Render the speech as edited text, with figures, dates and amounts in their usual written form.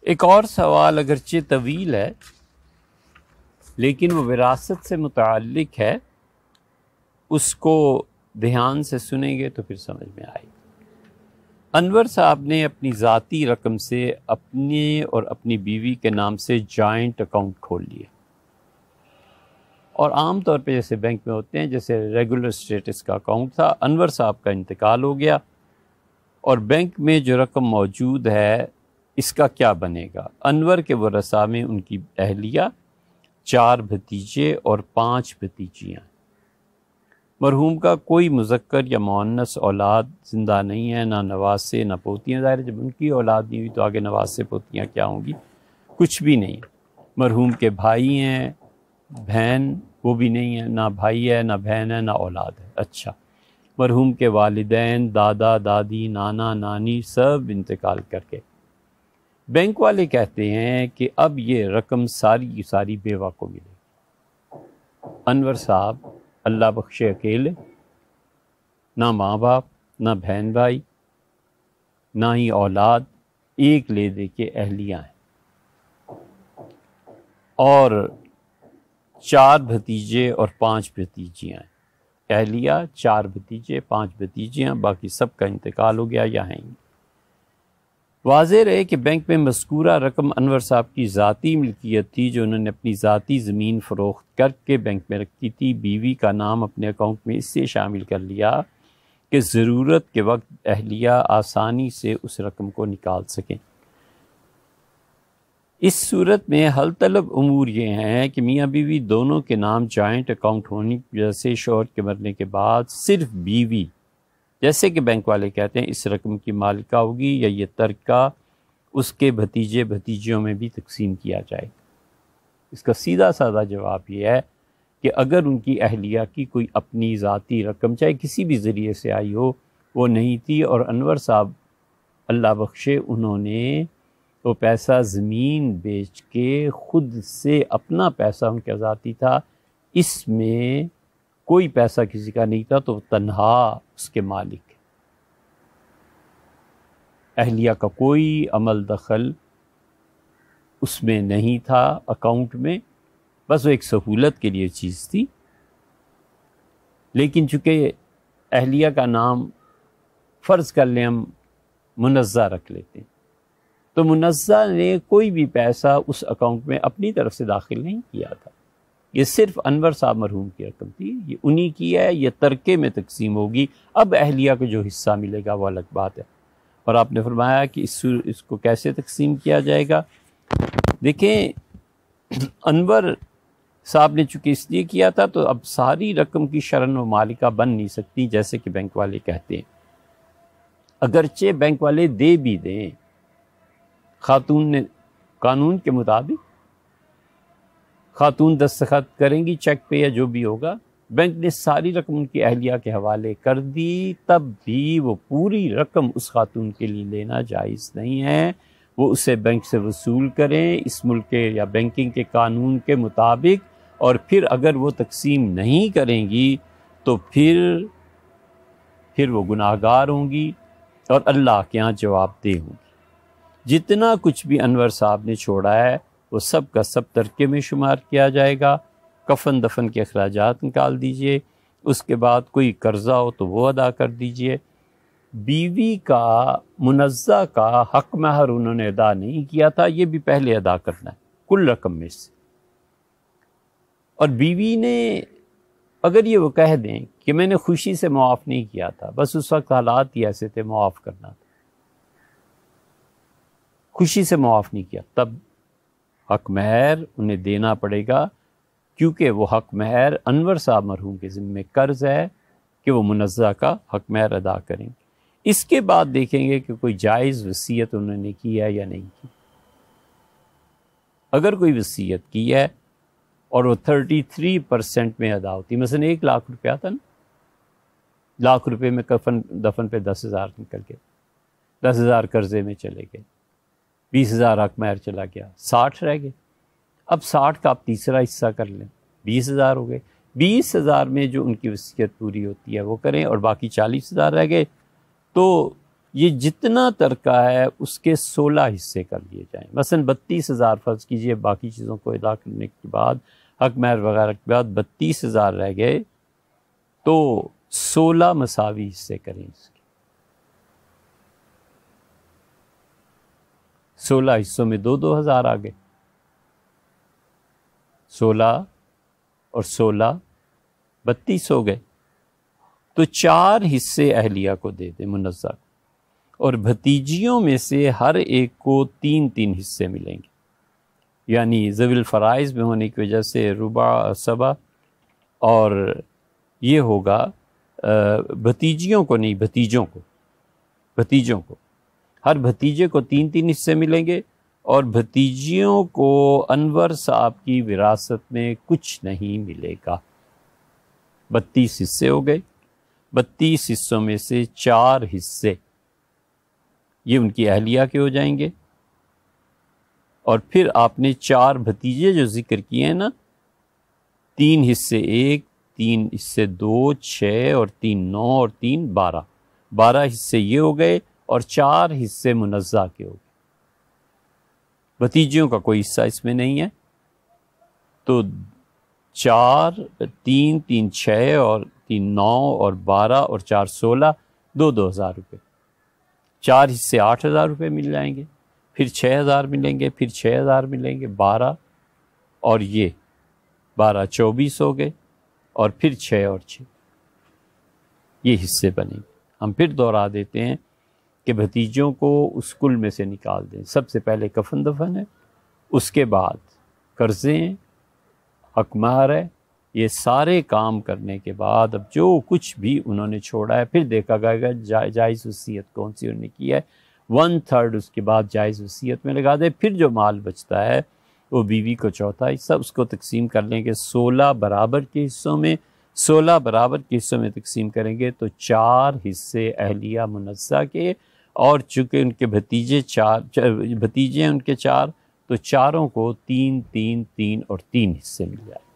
ایک اور سوال اگرچہ طویل ہے لیکن وہ وراثت سے متعلق ہے، اس کو دھیان سے سنیں گے تو پھر سمجھ میں آئے گی۔ انور صاحب نے اپنی ذاتی رقم سے اپنے اور اپنی بیوی کے نام سے جوائنٹ اکاؤنٹ کھول لیا، اور عام طور پہ جیسے بینک میں ہوتے ہیں، جیسے ریگولر سٹیٹس کا اکاؤنٹ تھا، انور صاحب کا انتقال ہو گیا اور بینک میں جو رقم موجود ہے اس کا کیا بنے گا؟ انور کے ورثاء میں ان کی اہلیہ، 4 بھتیجے اور 5 بھتیجیاں۔ مرحوم کا کوئی مذکر یا مؤنث اولاد زندہ نہیں ہے، نہ نواسے نہ پوتیاں۔ ظاہر ہے جب ان کی اولاد نہیں ہوئی تو آگے نواسے پوتیاں کیا ہوں گی؟ کچھ بھی نہیں۔ مرحوم کے بھائی ہیں، بہن وہ بھی نہیں ہے، نہ بھائی ہے نہ بہن ہے نہ اولاد ہے۔ اچھا، مرحوم کے والدین، دادا دادی، نانا نانی سب انتقال کر کے۔ بینک والے کہتے ہیں کہ اب یہ رقم ساری کی ساری بیوہ کو ملے گی۔ انور صاحب اللہ بخشے اکیلے، نہ ماں باپ، نہ بہن بھائی، نہ ہی اولاد، ایک لے دے کے اہلیاں ہیں، اور 4 بھتیجے اور 5 بھتیجیاں ہیں۔ اہلیہ، 4 بھتیجے، 5 بھتیجیاں، باقی سب کا انتقال ہو گیا یا ہیں۔ واضح رہے کہ بینک میں مذکورہ رقم انور صاحب کی ذاتی ملکیت تھی، جو انہوں نے اپنی ذاتی زمین فروخت کر کے بینک میں رکھی تھی۔ بیوی کا نام اپنے اکاؤنٹ میں اس سے شامل کر لیا کہ ضرورت کے وقت اہلیہ آسانی سے اس رقم کو نکال سکیں۔ اس صورت میں حل طلب امور یہ ہیں کہ میاں بیوی دونوں کے نام جوائنٹ اکاؤنٹ ہونے کی وجہ سے شوہر کے مرنے کے بعد صرف بیوی، جیسے کہ بینک والے کہتے ہیں، اس رقم کی مالکہ ہوگی، یا یہ ترکہ اس کے بھتیجے بھتیجیوں میں بھی تقسیم کیا جائے گا۔ اس کا سیدھا سادہ جواب یہ ہے کہ اگر ان کی اہلیہ کی کوئی اپنی ذاتی رقم چاہے کسی بھی ذریعے سے آئی ہو، وہ نہیں تھی، اور انور صاحب اللہ بخشے انہوں نے وہ پیسہ زمین بیچ کے خود سے، اپنا پیسہ ان کا ذاتی تھا، اس میں کوئی پیسہ کسی کا نہیں تھا، تو وہ تنہا اس کے مالک۔ اہلیہ کا کوئی عمل دخل اس میں نہیں تھا اکاؤنٹ میں، بس وہ ایک سہولت کے لیے چیز تھی۔ لیکن چونکہ اہلیہ کا نام فرض کر لیں ہم منزہ رکھ لیتے ہیں، تو منزہ نے کوئی بھی پیسہ اس اکاؤنٹ میں اپنی طرف سے داخل نہیں کیا تھا، یہ صرف انور صاحب مرحوم کی رقم تھی، یہ انہی کی ہے، یہ ترکے میں تقسیم ہوگی۔ اب اہلیہ کو جو حصہ ملے گا وہ الگ بات ہے۔ اور آپ نے فرمایا کہ اس کو کیسے تقسیم کیا جائے گا؟ دیکھیں، انور صاحب نے چونکہ اس لیے کیا تھا تو اب ساری رقم کی شرن و مالکہ بن نہیں سکتی، جیسے کہ بینک والے کہتے ہیں۔ اگرچہ بینک والے دے بھی دیں، خاتون نے قانون کے مطابق خاتون دستخط کریں گی چیک پہ یا جو بھی ہوگا، بینک نے ساری رقم ان کی اہلیہ کے حوالے کر دی، تب بھی وہ پوری رقم اس خاتون کے لیے لینا جائز نہیں ہے۔ وہ اسے بینک سے وصول کریں اس ملک کے یا بینکنگ کے قانون کے مطابق، اور پھر اگر وہ تقسیم نہیں کریں گی تو پھر وہ گناہگار ہوں گی اور اللہ کے ہاں جواب دہ ہوں گی۔ جتنا کچھ بھی انور صاحب نے چھوڑا ہے وہ سب کا سب ترکے میں شمار کیا جائے گا۔ کفن دفن کے اخراجات نکال دیجئے، اس کے بعد کوئی قرضہ ہو تو وہ ادا کر دیجئے۔ بیوی کا منزہ کا حق مہر انہوں نے ادا نہیں کیا تھا، یہ بھی پہلے ادا کرنا ہے کل رقم میں سے۔ اور بیوی نے اگر یہ وہ کہہ دیں کہ میں نے خوشی سے معاف نہیں کیا تھا، بس اس وقت حالات ہی ایسے تھے، معاف کرنا تھا، خوشی سے معاف نہیں کیا، تب حق مہر انہیں دینا پڑے گا، کیونکہ وہ حق مہر انور صاحب مرحوم کے ذمہ قرض ہے کہ وہ منزہ کا حق مہر ادا کریں گے۔ اس کے بعد دیکھیں گے کہ کوئی جائز وصیت انہوں نے کی ہے یا نہیں کی۔ اگر کوئی وصیت کی ہے اور وہ 33% میں ادا ہوتی، مثلا 1 لاکھ روپیہ تھا نا، لاکھ روپے میں کفن دفن پہ 10,000 نکل گئے، 10,000 قرضے میں چلے گئے، 20,000 حق مہر چلا گیا، 60 رہ گئے۔ اب 60 کا آپ تیسرا حصہ کر لیں، 20,000 ہو گئے۔ 20,000 میں جو ان کی وصیت پوری ہوتی ہے وہ کریں، اور باقی 40,000 رہ گئے، تو یہ جتنا ترکہ ہے اس کے 16 حصے کر لیے جائیں. مثلا 32,000 فرض کیجئے، باقی چیزوں کو ادا کرنے کے بعد، حق مہر وغیرہ کے بعد 32,000 رہ گئے، تو 16 مساوی حصے کریں اس کے. 16 حصوں میں 2,000 آ گئے. 16 اور 16 32 ہو گئے. تو 4 حصے اہلیہ کو دے دیں، منزہ کو، اور بھتیجیوں میں سے ہر ایک کو 3 حصے ملیں گے. یعنی ذوی الفرائض میں ہونے کی وجہ سے ربع سبع، اور یہ ہوگا بھتیجیوں کو نہیں، بھتیجوں کو ہر بھتیجے کو 3 حصے ملیں گے، اور بھتیجیوں کو انور صاحب کی وراثت میں کچھ نہیں ملے گا. 32 حصے ہو گئے. 32 حصوں میں سے 4 حصے یہ ان کی اہلیہ کے ہو جائیں گے، اور پھر آپ نے 4 بھتیجے جو ذکر کیے ہیں نا، 3 حصے 1، 3 حصے 2، 6 اور 3 9 اور 3 12، 12 حصے یہ ہو گئے، اور 4 حصے منزہ کے ہو گئے. بھتیجیوں کا کوئی حصہ اس میں نہیں ہے. تو 4، 3، 3 6 اور 3 9 اور 12 اور 4 16، 2,000 روپے. 4 حصے 8,000 روپے مل جائیں گے، پھر 6,000 ملیں گے، پھر 6,000 ملیں گے، 12 اور یہ 12 24 ہو گئے، اور پھر 6 اور 6 یہ حصے بنیں گے. ہم پھر دوہرا دیتے ہیں کہ بھتیجوں کو اس کل میں سے نکال دیں. سب سے پہلے کفن دفن ہے، اس کے بعد قرضے ہیں، حق مہر ہے. یہ سارے کام کرنے کے بعد اب جو کچھ بھی انہوں نے چھوڑا ہے، پھر دیکھا گیا گا جائز وصیت کون سی انہوں نے کی ہے، 1/3 اس کے بعد جائز وصیت میں لگا دے. پھر جو مال بچتا ہے وہ بیوی کو چوتھا حصہ، اس کو تقسیم کر لیں گے 16 برابر کے حصوں میں. 16 برابر کے حصوں میں تقسیم کریں گے تو 4 حصے اہلیہ منزہ کے، اور چونکہ ان کے بھتیجے ہیں ان کے 4، تو چاروں کو 3 3 3 اور 3 حصے مل جائے.